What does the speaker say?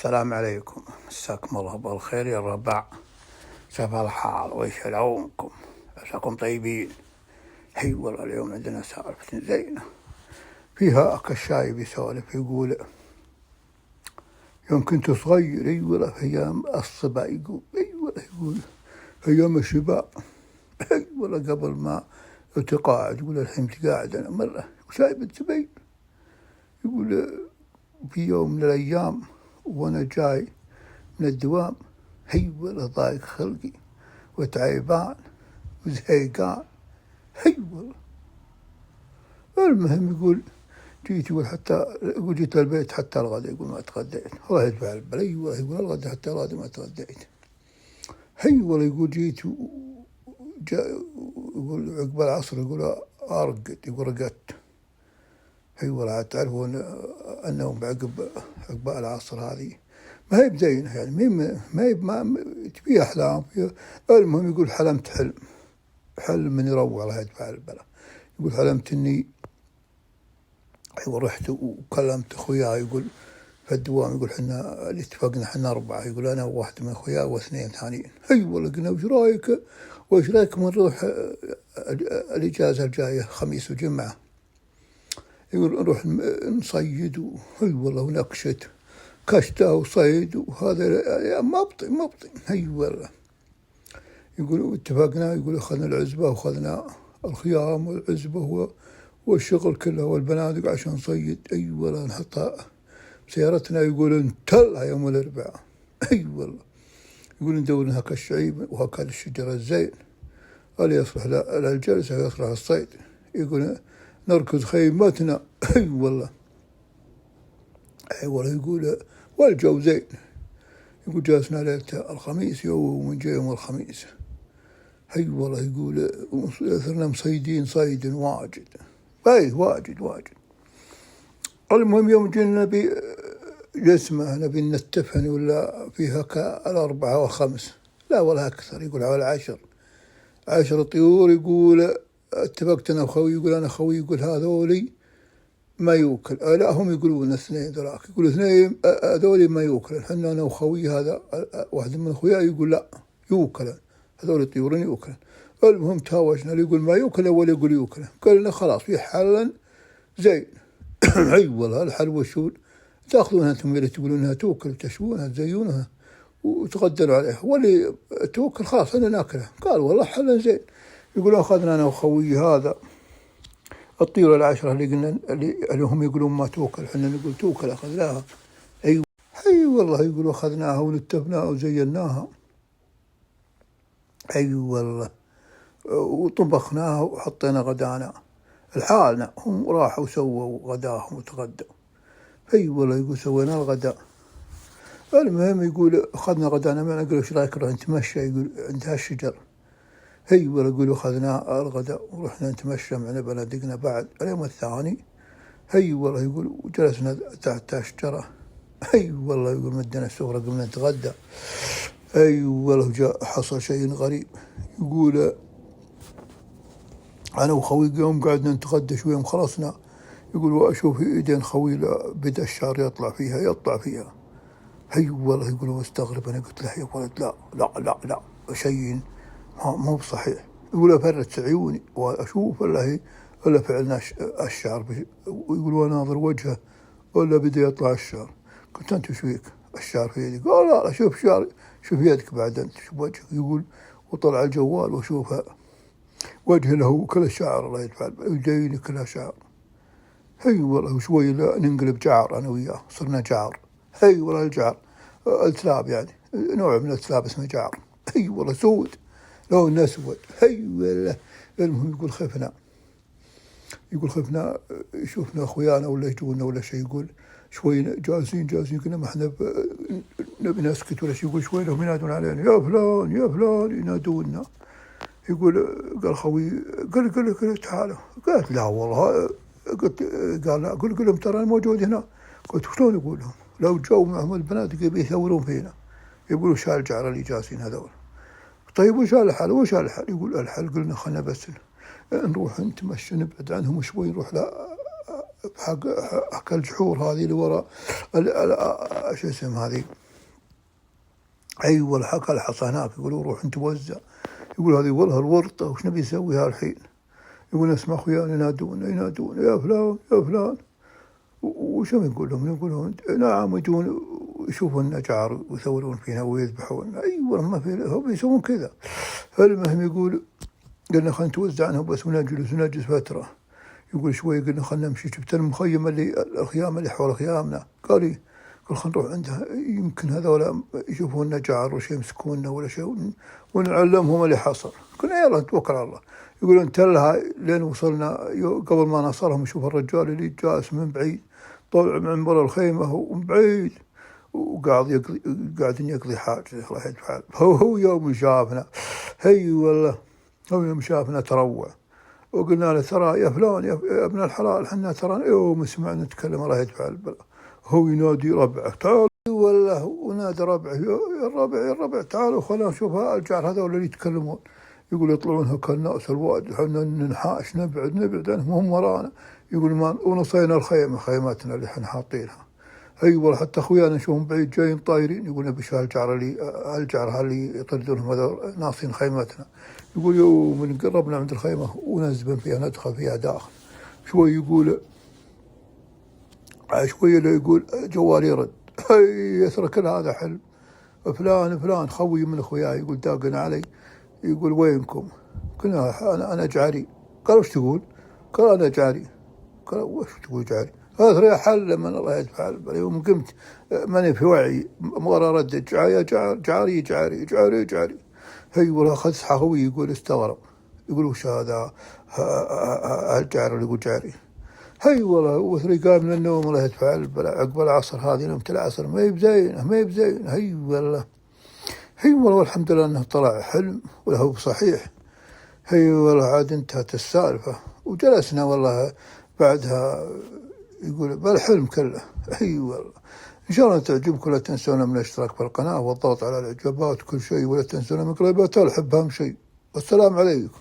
السلام عليكم، مساكم الله بالخير يا الربع. كيف الحال وإيش علومكم؟ عساكم طيبين. هي والله اليوم عندنا سالفة زينة فيها كالشايب يسولف يقول يوم كنت صغير أي والله في أيام الصبا يقول أي والله يقول أيام الشباب أي والله قبل ما تقاعد يقول الحين تقاعد أنا مرة وسايب الزبين. يقول في يوم من الأيام وأنا جاي من الدوام هي والله ضايق خلقي وتعيبان وزهيقان هي والله. المهم يقول جيت يقول حتى يقول جيت البيت حتى الغداء يقول ما تغديت. الله يدفع البلا والله يقول الغداء حتى الغداء ما تغديت. هي والله يقول جيت يقول عقب العصر يقول أرقد يقول رقدت. هي والله تعرفون أنهم عقب العصر هذه ما هي بزينة يعني ما تبي أحلام. المهم يقول حلمت حلم من يروع الله يدفع البلا. يقول حلمت إني رحت وكلمت أخويا يقول في الدوام يقول حنا اللي اتفقنا حنا 4 يقول أنا وواحد من أخويا واثنين ثانيين. هي والله قلنا وش رايك نروح الإجازة الجاية خميس وجمعة يقول نروح نصيد. هي والله ونكشت كشتة وصيد وهذا ما بطي. هي والله يقول اتفقنا يقول أخذنا العزبة وأخذنا الخيام والعزبة والشغل كله والبنادق عشان نصيد. أي والله نحطها سيارتنا يقول نتلها يوم الأربعاء. أي والله يقول ندور لها كالشعيب وهكذا الشجرة الزين اللي يصلح للجلسة ويصلح للصيد. يقول نركز خيمتنا. أي والله يقول والجو زين. يقول جلسنا ليلة الخميس يوم جاء يوم الخميس. هي والله يقول صرنا مصيدين صيد واجد. واجد. المهم يوم جينا نبي جسمه نبي نتفهن ولا فيها كالأربعة و5 لا ولا أكثر. يقول على 10 طيور. يقول اتفقت أنا وخوي يقول أنا خوي يقول هذولي ما يوكل. لا هم يقولون 2 ذراك يقول 2 هذولي ما يوكل. حنا أنا وخوي هذا واحد من أخويا يقول لا يوكل هذول الطيورين يوكل. المهم تهاوشنا اللي يقول ما يوكل ولا يقول يوكل. قالنا خلاص في حل زين. أي والله الحل والشول تأخذونها أنتم اللي تقولونها توكل تشوونها تزيونها وتغدلوا عليها واللي توكل خلاص أنا ناكلها. قال والله حل زين. يقول أخذنا أنا وخوي هذا الطيور 10 اللي قلنا اللي هم يقولون ما توكل حنا نقول توكل أخذناها. أي والله يقولوا أخذناها ونتفناها وزيناها. أي والله وطبخناها وحطينا غدانا الحالنا. هم راحوا وسووا غداهم وتغدوا. أي والله يقول سوينا الغداء. المهم يقول أخذنا غدانا ما نقول إيش رأيك نروح نتمشى يقول عند هالشجر. هي والله يقولوا أخذنا الغداء ورحنا نتمشى معنا بنادقنا بعد اليوم الثاني. هي والله يقول وجلسنا تحت الشجرة. هي والله يقول مدنا السغرة قمنا نتغدى. أي والله جاء حصل شيء غريب. يقول أنا وخوي يوم قعدنا نتغدى شوية وخلصنا يقول وأشوف في إيدين خوي بدأ الشعر يطلع فيها. هي والله يقولوا استغرب. أنا قلت له يا ولد لا شيء ما بصحيح. يقول أفرت عيوني وأشوف إلا فعلنا الشعر ويقولوا ناظر وجهه ولا بدأ يطلع الشعر. قلت أنت وش فيك الشعر في يدك؟ قال لا شوف شعر شوف يدك بعد أنت شوف وجهك. يقول وطلع الجوال وشوفها وجه له كل شعر الله يدفع وجايني كلها شعر. هي والله وشوي ننقلب جعر أنا وياه صرنا جعر. هي والله الجعر التلاب يعني نوع من التلاب اسمه جعر. هي والله سود لون أسود. هي والله المهم يقول خفنا يشوفنا أخويانا ولا يجونا ولا شيء. يقول شوي جالسين كنا ما احنا نبي نسكت ولا شيء. يقول شوي لهم ينادون علينا يا فلان ينادونا. يقول قال خوي قل تعالوا. قالت لا والله قال لا قل لهم ترى موجود هنا. قلت شلون يقول لهم لو جو معهم البنات يثورون فينا يقولوا شال جعر اللي جالسين هذول. طيب وش الحل؟ يقول الحل قلنا خلنا بس نروح نتمشى نبعد عنهم شوي نروح حق الجحور هذه اللي وراء شو اسم هذه. أيوة حق الحصى هناك، يقولوا روح انت وزع. يقول هذه والله الورطة وش نبي نسويها الحين؟ يقول اسمع اخويانا ينادون يا فلان يا فلان، وش نقول لهم؟ يقول لهم نعم، يجون يشوفون النجار ويثورون فينا ويذبحون. ايوه ما في، هم يسوون كذا. المهم يقول قلنا خلينا نتوزع عنهم بس ونجلس فترة. يقول شوي قلنا خلينا نمشي، شفت المخيم الخيام اللي حول خيامنا؟ قال لي قال خلينا نروح عندها، يمكن هذولا يشوفون نجار وش يمسكوننا ولا شيء ونعلمهم اللي حصل. قلنا يلا نتوكل على الله. يقول انتلها لين وصلنا، قبل ما نصلهم يشوف الرجال اللي جالس من بعيد طالع من برا الخيمة ومن بعيد قاعد يقضي حاجة الله يدفع. هو يوم شافنا، هي والله هو يوم شافنا تروع. وقلنا له ترى يا فلان يا ابن الحلال حنا ترى يوم سمعنا نتكلم الله يدفع البلاء. هو ينادي ربعه تعال والله، ونادى ربعه يا الربع تعالوا خلينا نشوف الجار هذول اللي يتكلمون. يقول يطلعون هكا الناس الواد، احنا ننحاش نبعد عنهم وهم ورانا. يقول ما ونصينا خيمتنا اللي احنا حاطينها. اي والله حتى اخويانا نشوفهم بعيد جايين طايرين، يقول نبي الجار اللي يطردونهم هذول ناصين خيمتنا. يقول يوم من قربنا عند الخيمة ونزبن فيها ندخل فيها داخل شوي، يقول شوي لا يقول جوالي يرد، هي يترك هذا حلم فلان خوي من اخوياي يقول داقنا علي، يقول وينكم؟ قلنا انا جعري. قال وش تقول؟ قال انا جعري. قال وش تقول جعري؟ هذا حل من الله يدفع البلاء. يوم قمت ماني في وعي مرة ردت جعري. هي والله أخذ صحاوي يقول استغرب، يقول وش هذا الجعر اللي يقول جعري. هي والله وثري قام من النوم الله يدفع البلاء عقب العصر، هذه نمت العصر ما يبزينه. هي والله والحمد لله انه طلع حلم وله صحيح. هي والله عاد انتهت السالفة وجلسنا والله بعدها يقول بالحلم كله. هي والله إن شاء الله تعجبكم. لا تنسونا من الاشتراك في القناة والضغط على الإعجابات وكل شيء، ولا تنسونا من قلبات الحب أهم شيء. والسلام عليكم.